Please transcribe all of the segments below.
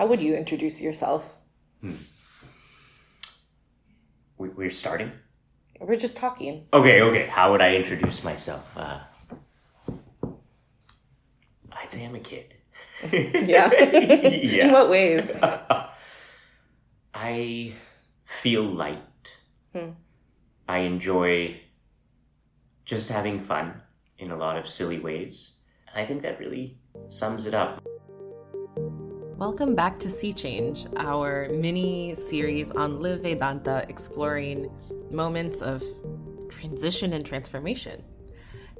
How would you introduce yourself? We're starting? We're just talking. Okay. How would I introduce myself? I'd say I'm a kid. Yeah. Yeah. In what ways? I feel light. I enjoy just having fun in a lot of silly ways. And I think that really sums it up. Welcome back to Sea Change, our mini series on Live Vedanta, exploring moments of transition and transformation.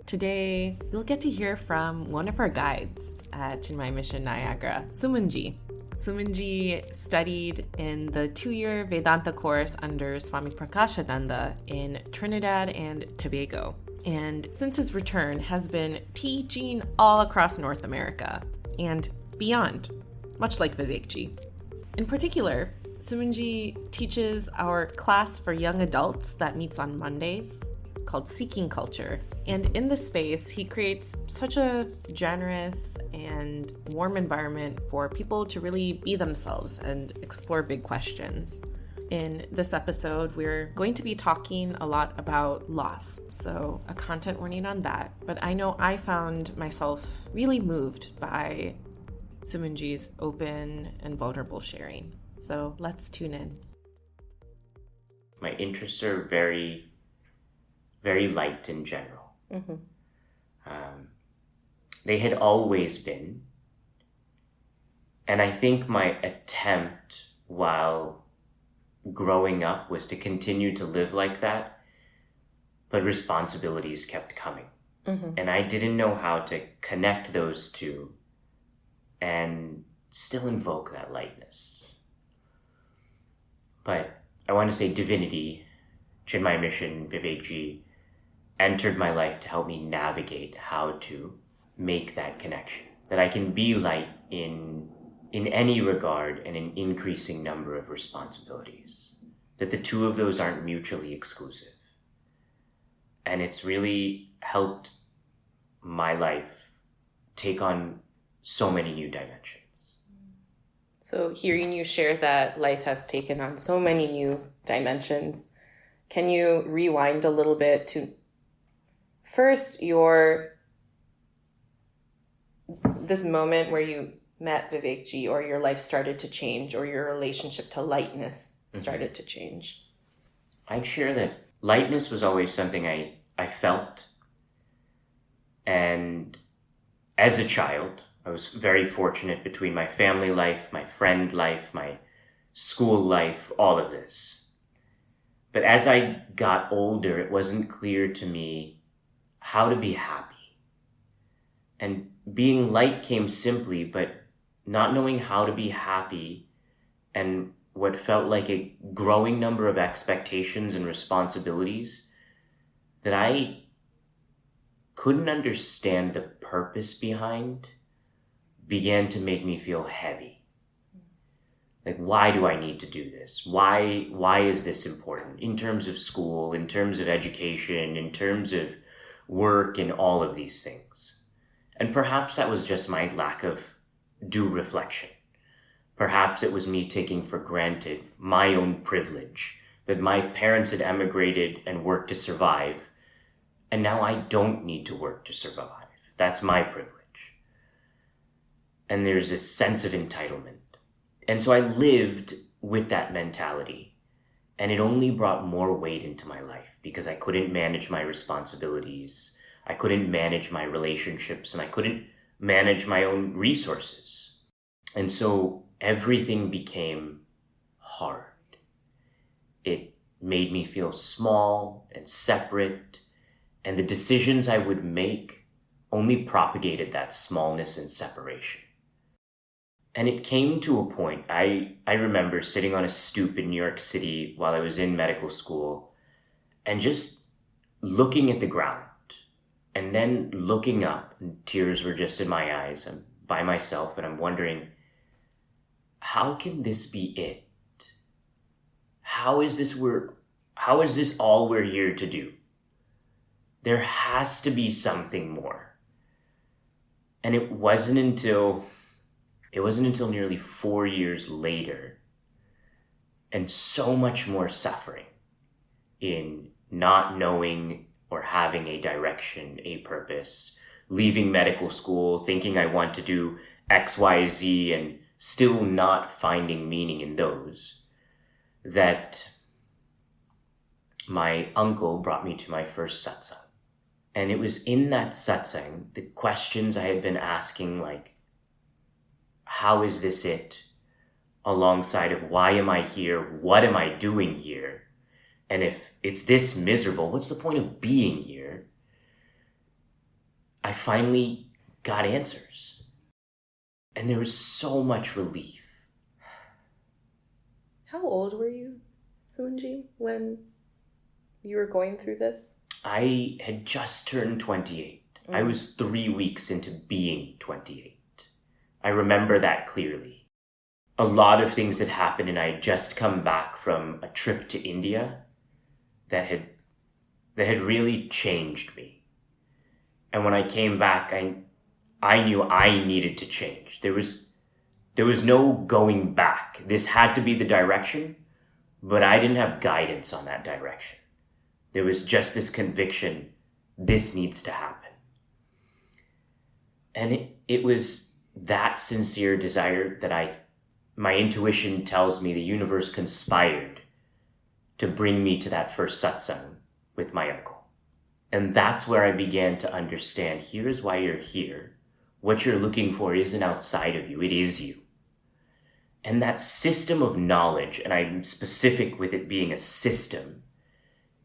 Today, you'll get to hear from one of our guides at Chinmaya Mission Niagara, Sumanji. Sumanji studied in the 2-year Vedanta course under Swami Prakashananda in Trinidad and Tobago, and since his return has been teaching all across North America and beyond, much like Vivekji. In particular, Sumanji teaches our class for young adults that meets on Mondays called Seeking Culture. And in this space, he creates such a generous and warm environment for people to really be themselves and explore big questions. In this episode, we're going to be talking a lot about loss, so a content warning on that. But I know I found myself really moved by Sumanji's open and vulnerable sharing. So let's tune in. My interests are very, very light in general. They had always been. And I think my attempt while growing up was to continue to live like that, but responsibilities kept coming. And I didn't know how to connect those two and still invoke that lightness. But I want to say divinity, Chinmaya Mission, Vivekji, entered my life to help me navigate how to make that connection. That I can be light in any regard and an increasing number of responsibilities. That the two of those aren't mutually exclusive. And it's really helped my life take on so many new dimensions. So hearing you share that life has taken on so many new dimensions, can you rewind a little bit to first this moment where you met Vivekji or your life started to change or your relationship to lightness started to change? I'd share that lightness was always something I felt. And as a child, I was very fortunate between my family life, my friend life, my school life, all of this. But as I got older, it wasn't clear to me how to be happy. And being light came simply, but not knowing how to be happy and what felt like a growing number of expectations and responsibilities that I couldn't understand the purpose behind began to make me feel heavy. Like, why do I need to do this? Why is this important? In terms of school, in terms of education, in terms of work, and all of these things. And perhaps that was just my lack of due reflection. Perhaps it was me taking for granted my own privilege, that my parents had emigrated and worked to survive, and now I don't need to work to survive. That's my privilege. And there's this sense of entitlement. And so I lived with that mentality. And it only brought more weight into my life because I couldn't manage my responsibilities. I couldn't manage my relationships, and I couldn't manage my own resources. And so everything became hard. It made me feel small and separate, and the decisions I would make only propagated that smallness and separation. And it came to a point, I remember sitting on a stoop in New York City while I was in medical school and just looking at the ground and then looking up, and tears were just in my eyes. I'm by myself and I'm wondering, how can this be it? How is this all we're here to do? There has to be something more. And it wasn't until It wasn't until nearly 4 years later, and so much more suffering in not knowing or having a direction, a purpose, leaving medical school, thinking I want to do X, Y, Z, and still not finding meaning in those, that my uncle brought me to my first satsang. And it was in that satsang, the questions I had been asking, like, how is this it? Alongside of why am I here? What am I doing here? And if it's this miserable, what's the point of being here? I finally got answers. And there was so much relief. How old were you, Sumanji, when you were going through this? I had just turned 28. I was 3 weeks into being 28. I remember that clearly. A lot of things had happened, and I had just come back from a trip to India that had really changed me. And when I came back, I knew I needed to change. There was no going back. This had to be the direction, but I didn't have guidance on that direction. There was just this conviction, this needs to happen. And it was that sincere desire that my intuition tells me the universe conspired to bring me to that first satsang with my uncle. And that's where I began to understand, here is why you're here. What you're looking for isn't outside of you, it is you. And that system of knowledge, and I'm specific with it being a system,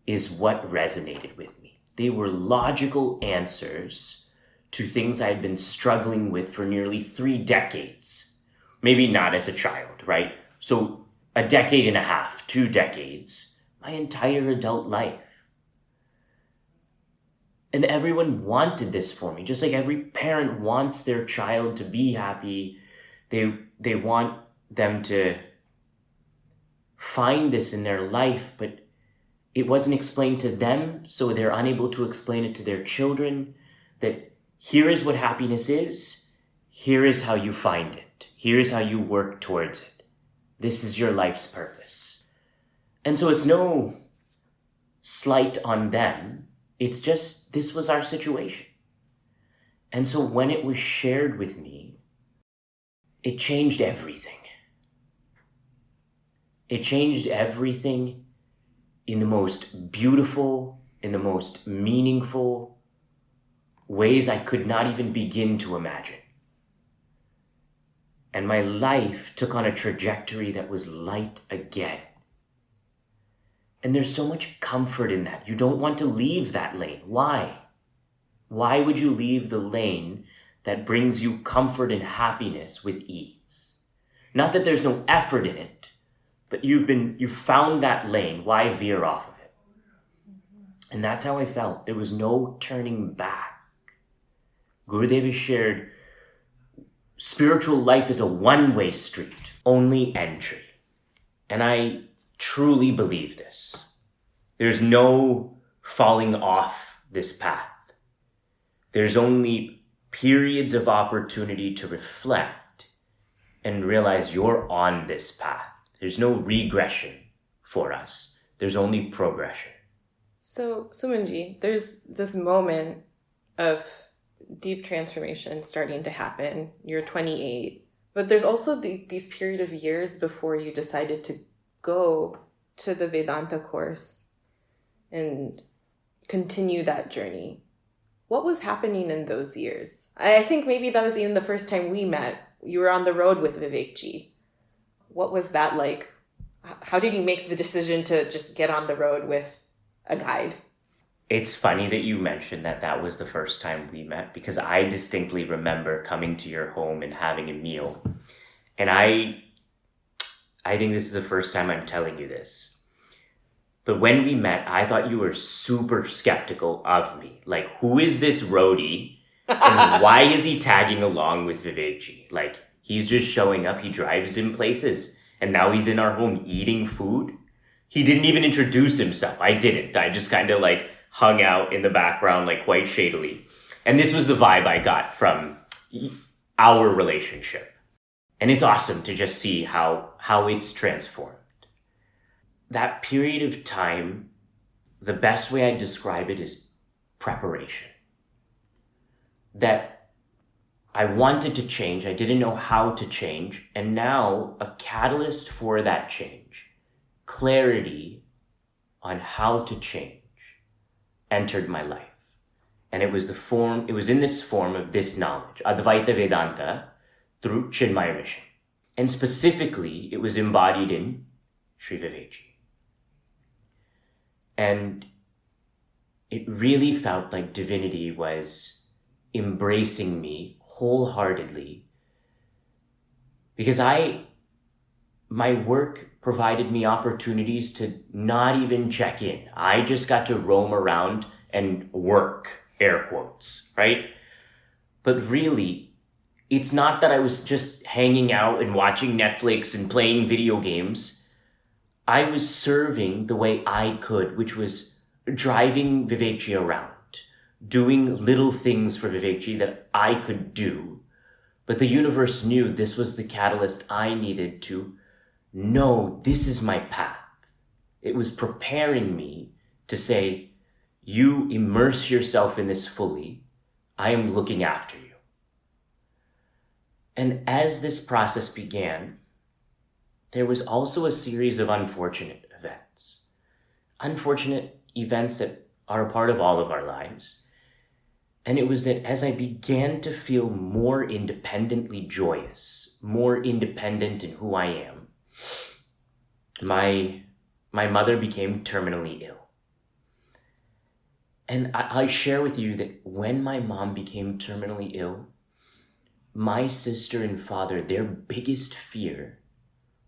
is what resonated with me. They were logical answers to things I had been struggling with for nearly 3 decades. Maybe not as a child, right? So a decade and a half, 2 decades, my entire adult life. And everyone wanted this for me, just like every parent wants their child to be happy. They want them to find this in their life, but it wasn't explained to them, so they're unable to explain it to their children, that here is what happiness is, here is how you find it, here is how you work towards it. This is your life's purpose. And so it's no slight on them, it's just, this was our situation. And so when it was shared with me, it changed everything. It changed everything in the most beautiful, in the most meaningful ways I could not even begin to imagine. And my life took on a trajectory that was light again. And there's so much comfort in that. You don't want to leave that lane. Why? Why would you leave the lane that brings you comfort and happiness with ease? Not that there's no effort in it, but you've found that lane. Why veer off of it? And that's how I felt. There was no turning back. Gurudev has shared, spiritual life is a one-way street, only entry. And I truly believe this. There's no falling off this path. There's only periods of opportunity to reflect and realize you're on this path. There's no regression for us. There's only progression. So, Sumanji, there's this moment of deep transformation starting to happen. You're 28, but there's also these period of years before you decided to go to the Vedanta course and continue that journey. What was happening in those years? I think maybe that was even the first time we met. You were on the road with Vivekji. What was that like? How did you make the decision to just get on the road with a guide? It's funny that you mentioned that was the first time we met, because I distinctly remember coming to your home and having a meal. And I think this is the first time I'm telling you this. But when we met, I thought you were super skeptical of me. Like, who is this roadie? And why is he tagging along with Vivekji? Like, he's just showing up, he drives in places, and now he's in our home eating food. He didn't even introduce himself. I didn't. I just kind of like hung out in the background, like quite shadily. And this was the vibe I got from our relationship. And it's awesome to just see how it's transformed. That period of time, the best way I describe it is preparation. That I wanted to change, I didn't know how to change, and now a catalyst for that change, clarity on how to change, entered my life. And it was in this form of this knowledge, Advaita Vedanta, through Chinmaya Mission. And specifically, it was embodied in Sri Vivekji. And it really felt like divinity was embracing me wholeheartedly, because my work provided me opportunities to not even check in. I just got to roam around and work, air quotes, right? But really, it's not that I was just hanging out and watching Netflix and playing video games. I was serving the way I could, which was driving Vivekji around, doing little things for Vivekji that I could do. But the universe knew this was the catalyst I needed to know this is my path. It was preparing me to say, you immerse yourself in this fully. I am looking after you. And as this process began, there was also a series of unfortunate events. Unfortunate events that are a part of all of our lives. And it was that as I began to feel more independently joyous, more independent in who I am, my mother became terminally ill. And I share with you that when my mom became terminally ill, my sister and father, their biggest fear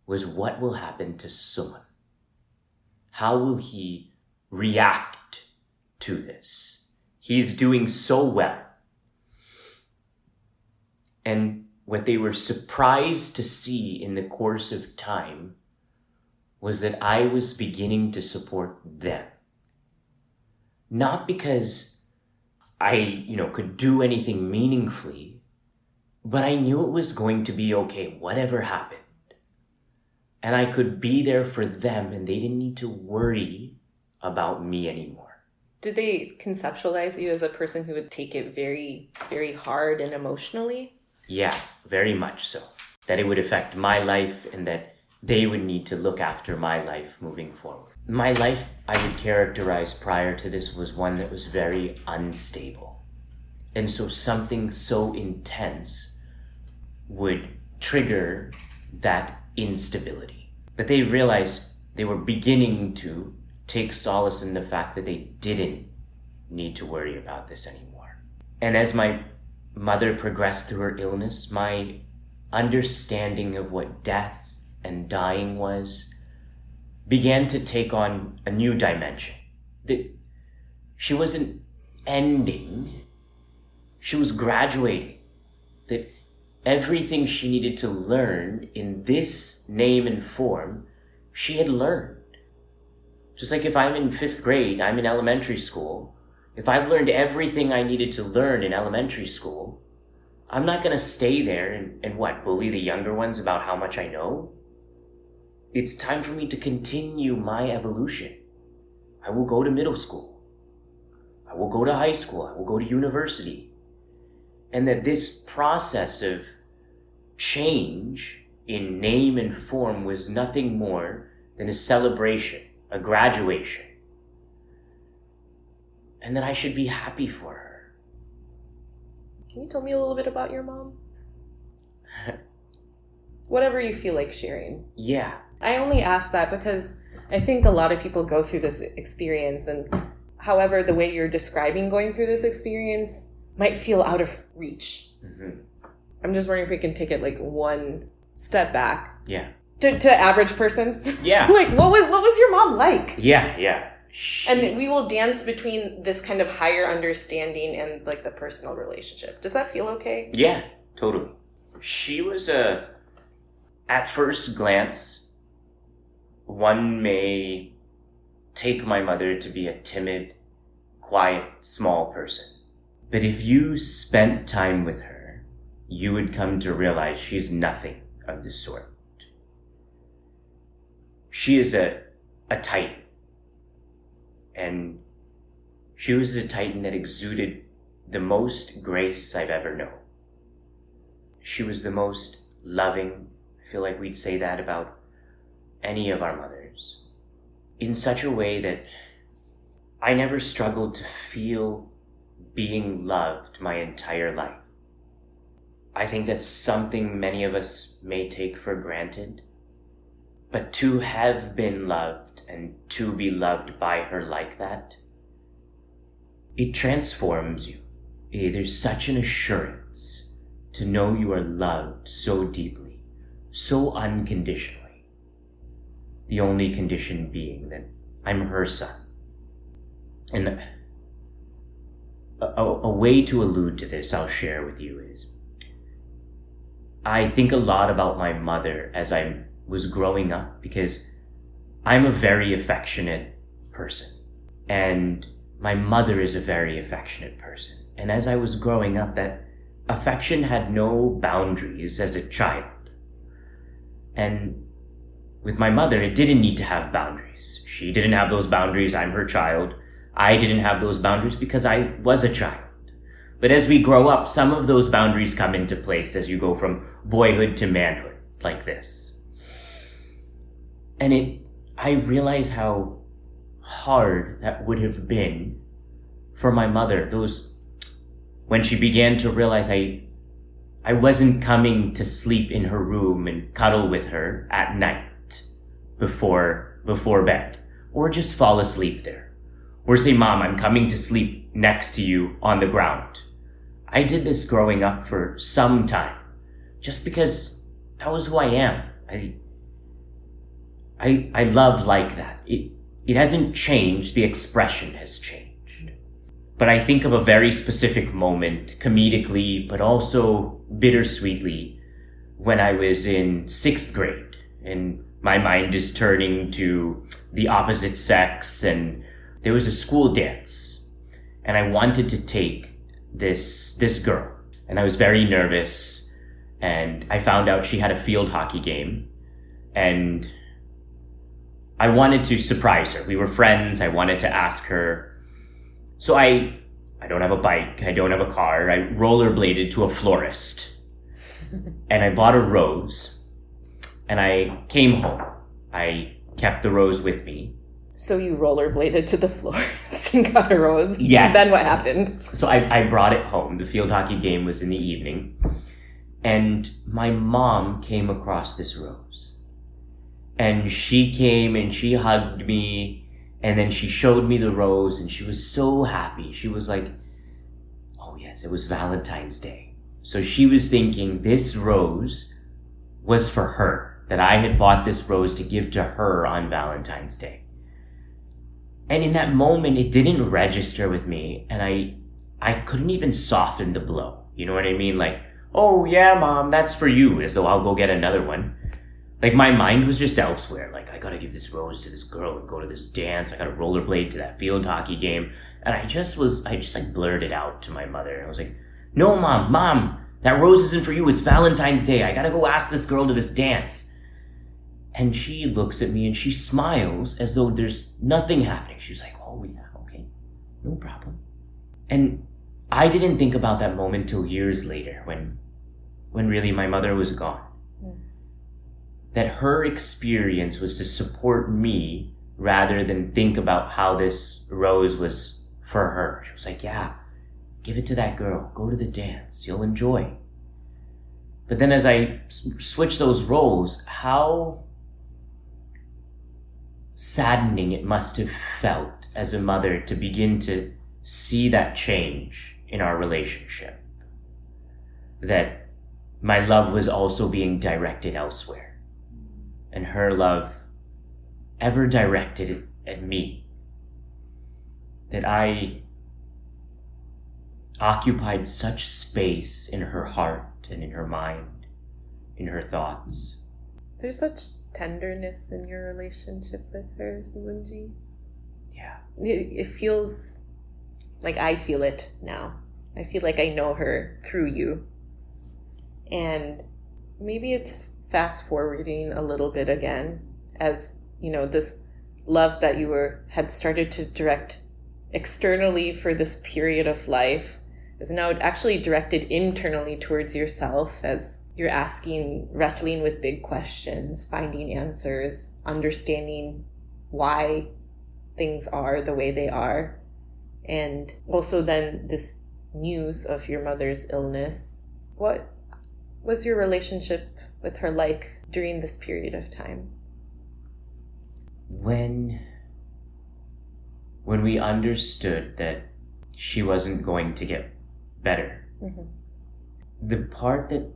was what will happen to Suman? How will he react to this? He's doing so well. And what they were surprised to see in the course of time was that I was beginning to support them. Not because I, could do anything meaningfully, but I knew it was going to be okay, whatever happened. And I could be there for them, and they didn't need to worry about me anymore. Did they conceptualize you as a person who would take it very, very hard and emotionally? Yeah, very much so. That it would affect my life and that they would need to look after my life moving forward. My life, I would characterize prior to this, was one that was very unstable. And so something so intense would trigger that instability. But they realized they were beginning to take solace in the fact that they didn't need to worry about this anymore. And as my mother progressed through her illness, my understanding of what death and dying was began to take on a new dimension. That she wasn't ending, she was graduating. That everything she needed to learn in this name and form, she had learned. Just like if I'm in 5th grade, I'm in elementary school, if I've learned everything I needed to learn in elementary school, I'm not going to stay there and bully the younger ones about how much I know. It's time for me to continue my evolution. I will go to middle school. I will go to high school. I will go to university. And that this process of change in name and form was nothing more than a celebration, a graduation. And that I should be happy for her. Can you tell me a little bit about your mom? Whatever you feel like sharing. Yeah. I only ask that because I think a lot of people go through this experience, and however the way you're describing going through this experience might feel out of reach. Mm-hmm. I'm just wondering if we can take it like one step back. Yeah. To average person. Yeah. Like what was your mom like? Yeah. And we will dance between this kind of higher understanding and like the personal relationship. Does that feel okay? Yeah, totally. She was at first glance, one may take my mother to be a timid, quiet, small person. But if you spent time with her, you would come to realize she's nothing of the sort. She is a Titan. And she was a Titan that exuded the most grace I've ever known. She was the most loving. I feel like we'd say that about any of our mothers. In such a way that I never struggled to feel being loved my entire life. I think that's something many of us may take for granted. But to have been loved and to be loved by her like that, it transforms you. There's such an assurance to know you are loved so deeply, so unconditionally. The only condition being that I'm her son. And a way to allude to this I'll share with you is, I think a lot about my mother as I was growing up, because I'm a very affectionate person. And my mother is a very affectionate person. And as I was growing up, that affection had no boundaries as a child. And with my mother, it didn't need to have boundaries. She didn't have those boundaries. I'm her child. I didn't have those boundaries because I was a child. But as we grow up, some of those boundaries come into place as you go from boyhood to manhood, like this. And I realize how hard that would have been for my mother, when she began to realize I wasn't coming to sleep in her room and cuddle with her at night before bed, or just fall asleep there, or say, Mom, I'm coming to sleep next to you on the ground. I did this growing up for some time, just because that was who I am. I love like that. It hasn't changed, the expression has changed. But I think of a very specific moment, comedically, but also bittersweetly, when I was in 6th grade, and my mind is turning to the opposite sex, and there was a school dance, and I wanted to take this girl, and I was very nervous, and I found out she had a field hockey game, and I wanted to surprise her. We were friends. I wanted to ask her. So I don't have a bike. I don't have a car. I rollerbladed to a florist and I bought a rose and I came home. I kept the rose with me. So you rollerbladed to the florist and got a rose? Yes. Then what happened? So I brought it home. The field hockey game was in the evening and my mom came across this rose. And she came and she hugged me and then she showed me the rose and she was so happy. She was like, oh yes, it was Valentine's Day. So she was thinking this rose was for her, that I had bought this rose to give to her on Valentine's Day. And in that moment, it didn't register with me and I couldn't even soften the blow. You know what I mean? Like, oh yeah, Mom, that's for you, as though I'll go get another one. Like my mind was just elsewhere. Like I gotta give this rose to this girl and go to this dance. I gotta rollerblade to that field hockey game. And I just like blurted out to my mother. I was like, no, Mom, that rose isn't for you. It's Valentine's Day. I gotta go ask this girl to this dance. And she looks at me and she smiles as though there's nothing happening. She's like, oh yeah, okay, no problem. And I didn't think about that moment till years later when really my mother was gone. That her experience was to support me rather than think about how this rose was for her. She was like, yeah, give it to that girl. Go to the dance. You'll enjoy. But then as I switched those roles, how saddening it must have felt as a mother to begin to see that change in our relationship. That my love was also being directed elsewhere. And her love ever directed at me. That I occupied such space in her heart and in her mind, in her thoughts. There's such tenderness in your relationship with her, Sumanji. Yeah. It feels like I feel it now. I feel like I know her through you. And maybe it's fast forwarding a little bit again, as this love that had started to direct externally for this period of life is now actually directed internally towards yourself, as you're wrestling with big questions, finding answers, understanding why things are the way they are. And also then this news of your mother's illness. What was your relationship with her like during this period of time? When we understood that she wasn't going to get better, the part that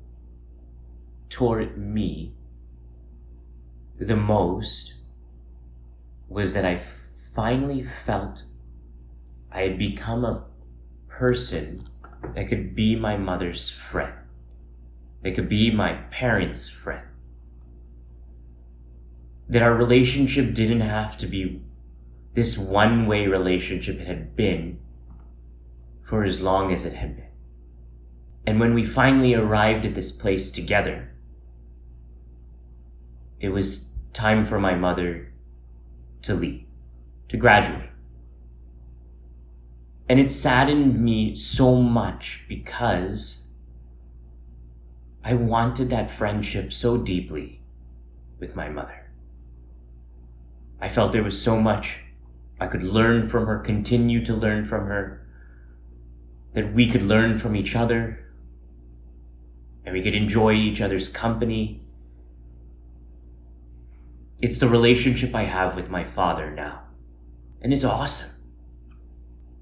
tore at me the most was that I finally felt I had become a person that could be my mother's friend, that could be my parents' friend. That our relationship didn't have to be this one-way relationship it had been for as long as it had been. And when we finally arrived at this place together, it was time for my mother to leave, to graduate. And it saddened me so much because I wanted that friendship so deeply with my mother. I felt there was so much I could learn from her, continue to learn from her, that we could learn from each other, and we could enjoy each other's company. It's the relationship I have with my father now, and it's awesome.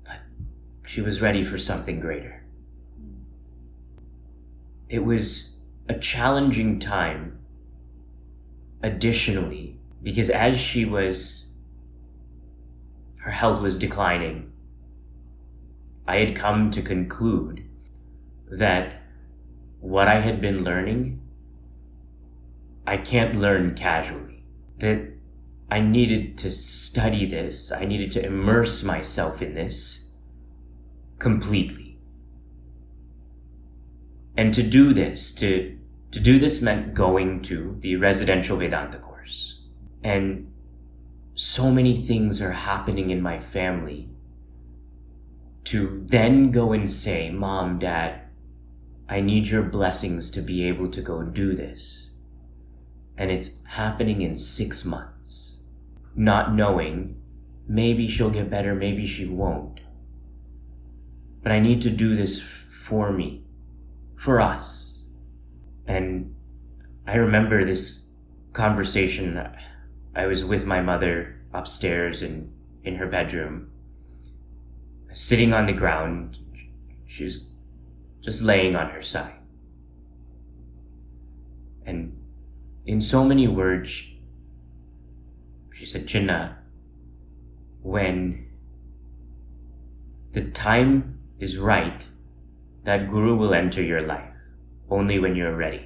But she was ready for something greater. It was a challenging time, additionally, because as her health was declining, I had come to conclude that what I had been learning, I can't learn casually. That I needed to study this, I needed to immerse myself in this completely. And to do this meant going to the residential Vedanta course. And so many things are happening in my family to then go and say, Mom, Dad, I need your blessings to be able to go do this. And it's happening in 6 months. Not knowing, maybe she'll get better, maybe she won't. But I need to do this for me, for us. And I remember this conversation. I was with my mother upstairs in her bedroom, sitting on the ground. She was just laying on her side. And in so many words, she said, Chinna, when the time is right, that guru will enter your life, only when you're ready.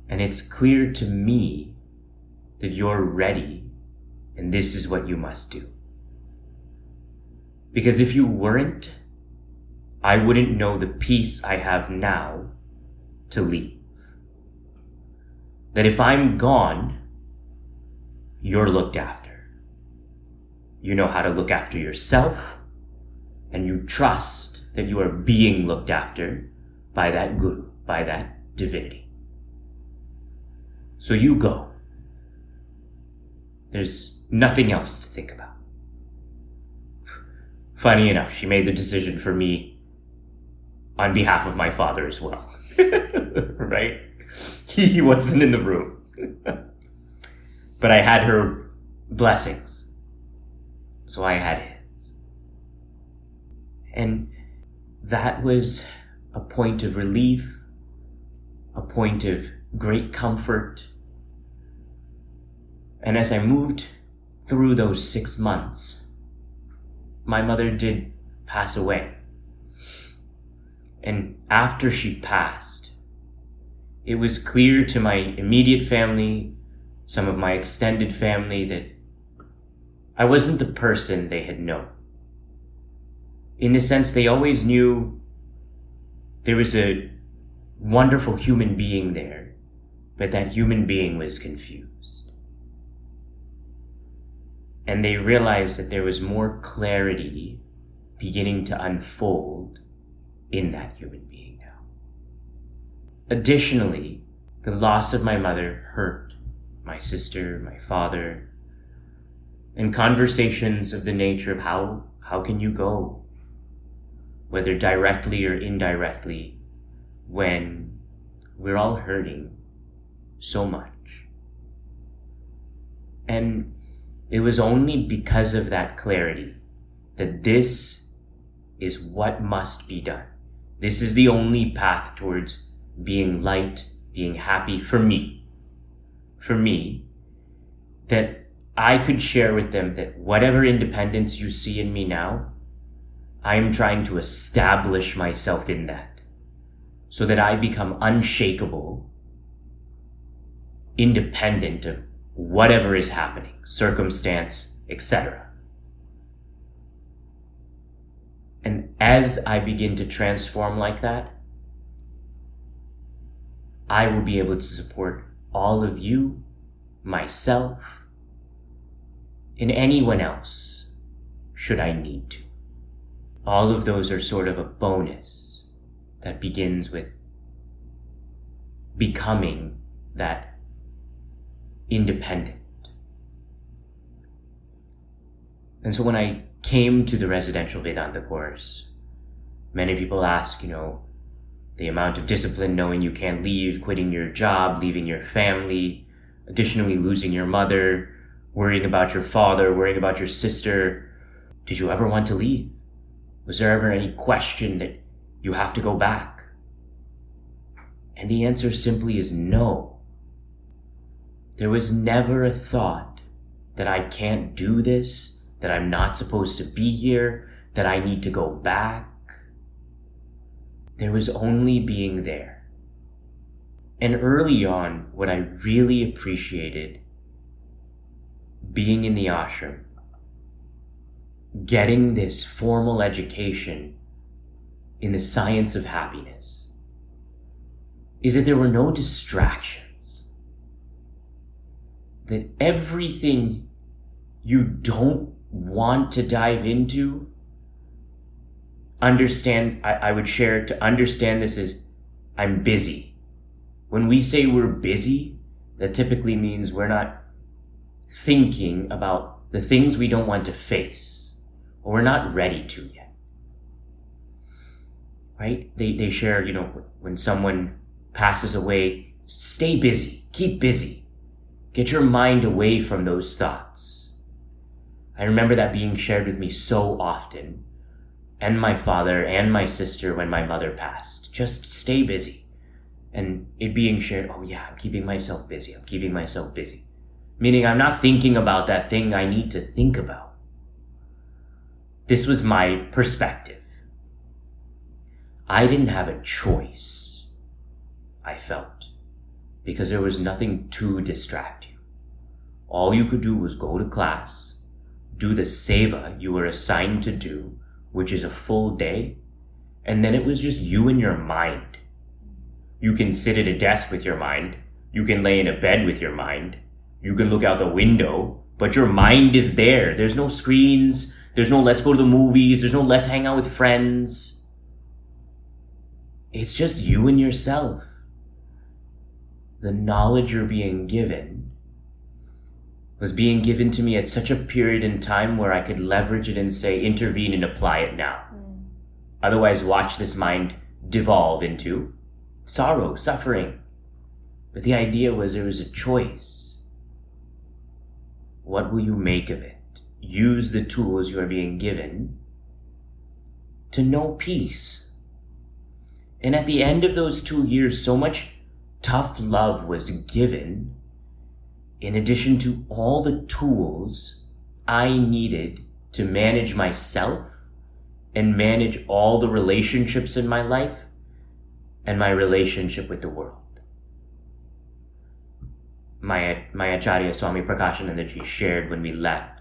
And it's clear to me that you're ready, and this is what you must do. Because if you weren't, I wouldn't know the peace I have now to leave. That if I'm gone, you're looked after. You know how to look after yourself, and you trust that you are being looked after by that guru, by that divinity. So you go. There's nothing else to think about. Funny enough, she made the decision for me on behalf of my father as well. Right? He wasn't in the room. But I had her blessings. So I had his. And that was a point of relief, a point of great comfort. And as I moved through those 6 months, my mother did pass away. And after she passed, it was clear to my immediate family, some of my extended family, that I wasn't the person they had known. In the sense, they always knew there was a wonderful human being there, but that human being was confused. And they realized that there was more clarity beginning to unfold in that human being now. Additionally, the loss of my mother hurt my sister, my father, and conversations of the nature of how can you go, whether directly or indirectly, when we're all hurting so much. And it was only because of that clarity that this is what must be done. This is the only path towards being light, being happy for me, that I could share with them that whatever independence you see in me now, I am trying to establish myself in that so that I become unshakable, independent of whatever is happening, circumstance, etc. And as I begin to transform like that, I will be able to support all of you, myself, and anyone else, should I need to. All of those are sort of a bonus that begins with becoming that independent. And so when I came to the residential Vedanta course, many people ask, the amount of discipline knowing you can't leave, quitting your job, leaving your family, additionally losing your mother, worrying about your father, worrying about your sister. Did you ever want to leave? Was there ever any question that you have to go back? And the answer simply is no. There was never a thought that I can't do this, that I'm not supposed to be here, that I need to go back. There was only being there. And early on, what I really appreciated being in the ashram, getting this formal education in the science of happiness, is that there were no distractions. That everything you don't want to dive into, I would share to understand this as I'm busy. When we say we're busy, that typically means we're not thinking about the things we don't want to face, or we're not ready to yet. Right? They share, when someone passes away, stay busy, keep busy. Get your mind away from those thoughts. I remember that being shared with me so often, and my father and my sister when my mother passed. Just stay busy. And it being shared, oh yeah, I'm keeping myself busy. Meaning I'm not thinking about that thing I need to think about. This was my perspective. I didn't have a choice, I felt, because there was nothing to distract you. All you could do was go to class, do the seva you were assigned to do, which is a full day, and then it was just you and your mind. You can sit at a desk with your mind, you can lay in a bed with your mind, you can look out the window, but your mind is there. There's no screens, there's no let's go to the movies, there's no let's hang out with friends. It's just you and yourself. The knowledge you're being given was being given to me at such a period in time where I could leverage it and say, intervene and apply it now. Otherwise, watch this mind devolve into sorrow, suffering. But the idea was there was a choice. What will you make of it? Use the tools you are being given to know peace. And at the end of those 2 years, so much tough love was given, in addition to all the tools I needed to manage myself and manage all the relationships in my life and my relationship with the world. My Acharya Swami Prakashanandaji shared when we left.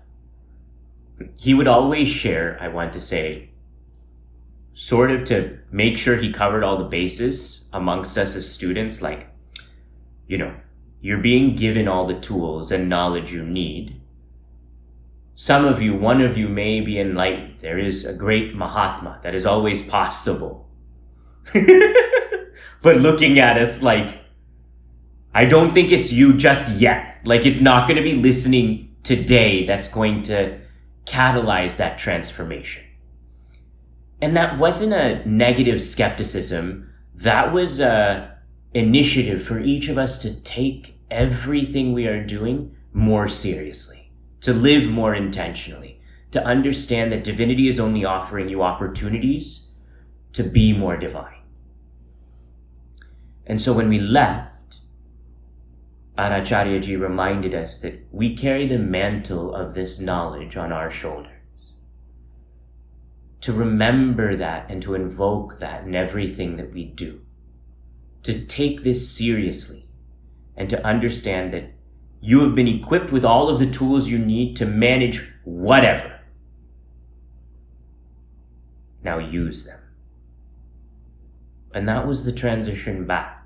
He would always share, I want to say, sort of to make sure he covered all the bases amongst us as students, like, You're being given all the tools and knowledge you need. Some of you, one of you may be enlightened. There is a great Mahatma. That is always possible. But looking at us like, I don't think it's you just yet. Like, it's not going to be listening today that's going to catalyze that transformation. And that wasn't a negative skepticism. That was a initiative for each of us to take everything we are doing more seriously, to live more intentionally, to understand that divinity is only offering you opportunities to be more divine. And so when we left, Acharyaji reminded us that we carry the mantle of this knowledge on our shoulders. To remember that and to invoke that in everything that we do. To take this seriously and to understand that you have been equipped with all of the tools you need to manage whatever. Now use them. And that was the transition back.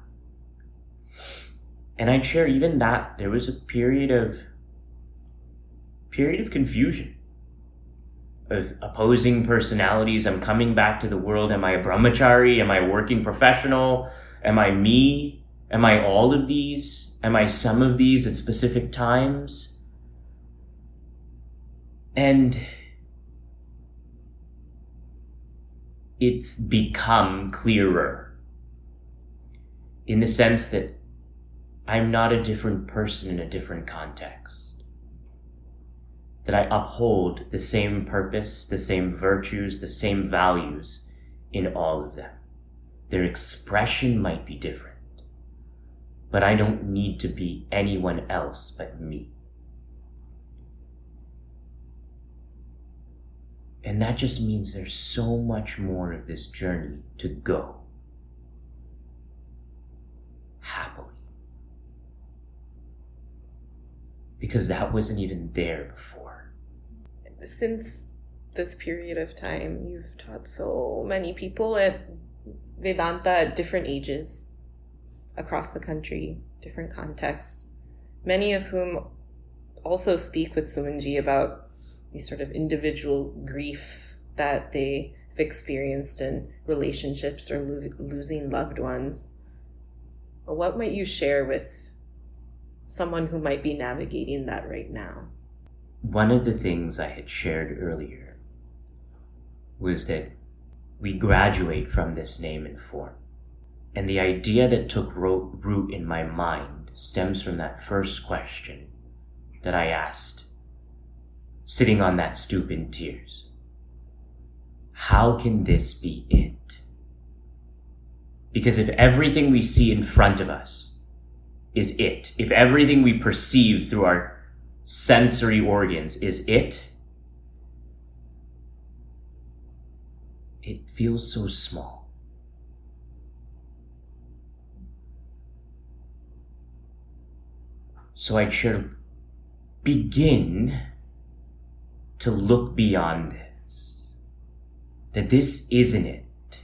And I'd share even that there was a period of confusion, of opposing personalities. I'm coming back to the world. Am I a brahmachari? Am I a working professional? Am I me? Am I all of these? Am I some of these at specific times? And it's become clearer in the sense that I'm not a different person in a different context. That I uphold the same purpose, the same virtues, the same values in all of them. Their expression might be different, but I don't need to be anyone else but me. And that just means there's so much more of this journey to go. Happily. Because that wasn't even there before. Since this period of time, you've taught so many people at Vedanta at different ages across the country, different contexts, many of whom also speak with Sumanji about these sort of individual grief that they've experienced in relationships or losing loved ones. What might you share with someone who might be navigating that right now? One of the things I had shared earlier was that we graduate from this name and form. And the idea that took root in my mind stems from that first question that I asked, sitting on that stoop in tears. How can this be it? Because if everything we see in front of us is it, if everything we perceive through our sensory organs is it feels so small. So I should begin to look beyond this. That this isn't it.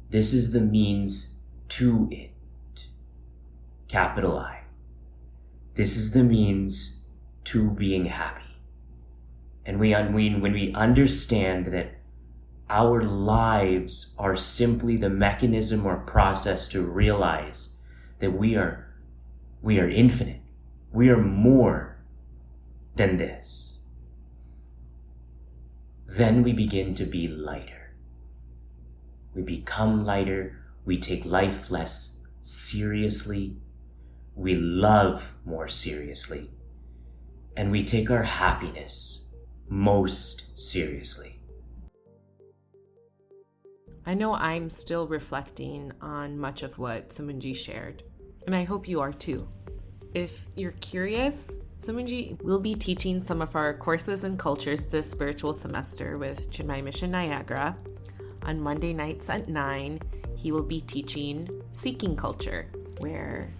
This is the means to it. Capital I. This is the means to being happy. And when we understand that our lives are simply the mechanism or process to realize that we are infinite. We are more than this. Then we begin to be lighter. We become lighter. We take life less seriously. We love more seriously. And we take our happiness most seriously. I know I'm still reflecting on much of what Sumanji shared, and I hope you are too. If you're curious, Sumanji will be teaching some of our courses and cultures this spiritual semester with Chinmaya Mission Niagara. On Monday nights at 9, he will be teaching Seeking Culture, where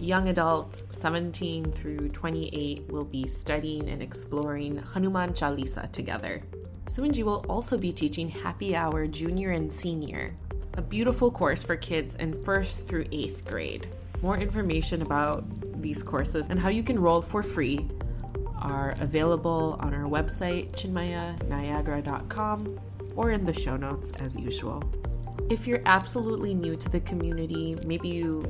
young adults 17 through 28 will be studying and exploring Hanuman Chalisa together. Sumanji will also be teaching Happy Hour Junior and Senior, a beautiful course for kids in 1st through 8th grade. More information about these courses and how you can enroll for free are available on our website, chinmayaniagara.com, or in the show notes as usual. If you're absolutely new to the community, maybe you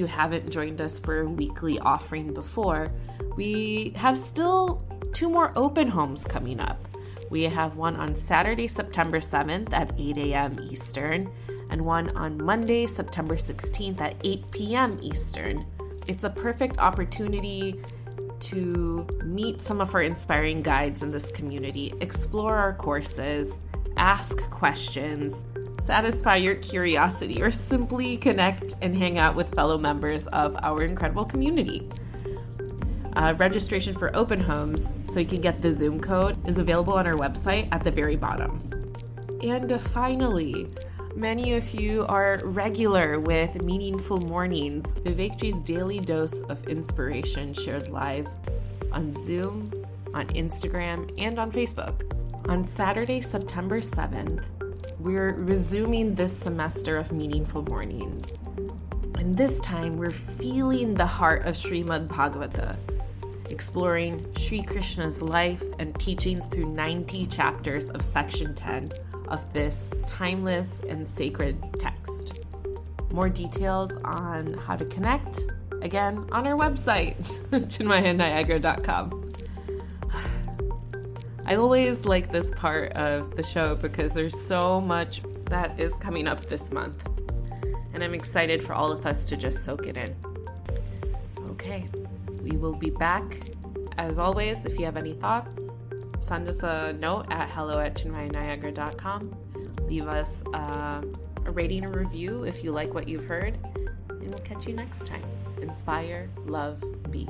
haven't joined us for a weekly offering before, we have still 2 more open homes coming up. We have one on Saturday, September 7th at 8 a.m. Eastern, and one on Monday, September 16th at 8 p.m. Eastern. It's a perfect opportunity to meet some of our inspiring guides in this community, explore our courses, ask questions, satisfy your curiosity, or simply connect and hang out with fellow members of our incredible community. Registration for open homes, so you can get the Zoom code, is available on our website at the very bottom. And finally, many of you are regular with Meaningful Mornings, Vivekji's daily dose of inspiration shared live on Zoom, on Instagram, and on Facebook. On Saturday, September 7th, we're resuming this semester of Meaningful Mornings. And this time, we're feeling the heart of Srimad Bhagavata, exploring Sri Krishna's life and teachings through 90 chapters of Section 10 of this timeless and sacred text. More details on how to connect, again, on our website, chinmayaniagara.com. I always like this part of the show because there's so much that is coming up this month, and I'm excited for all of us to just soak it in. Okay, we will be back. As always, if you have any thoughts, send us a note at hello@chinmayaniagara.com. Leave us a rating or review if you like what you've heard, and we'll catch you next time. Inspire, love, be.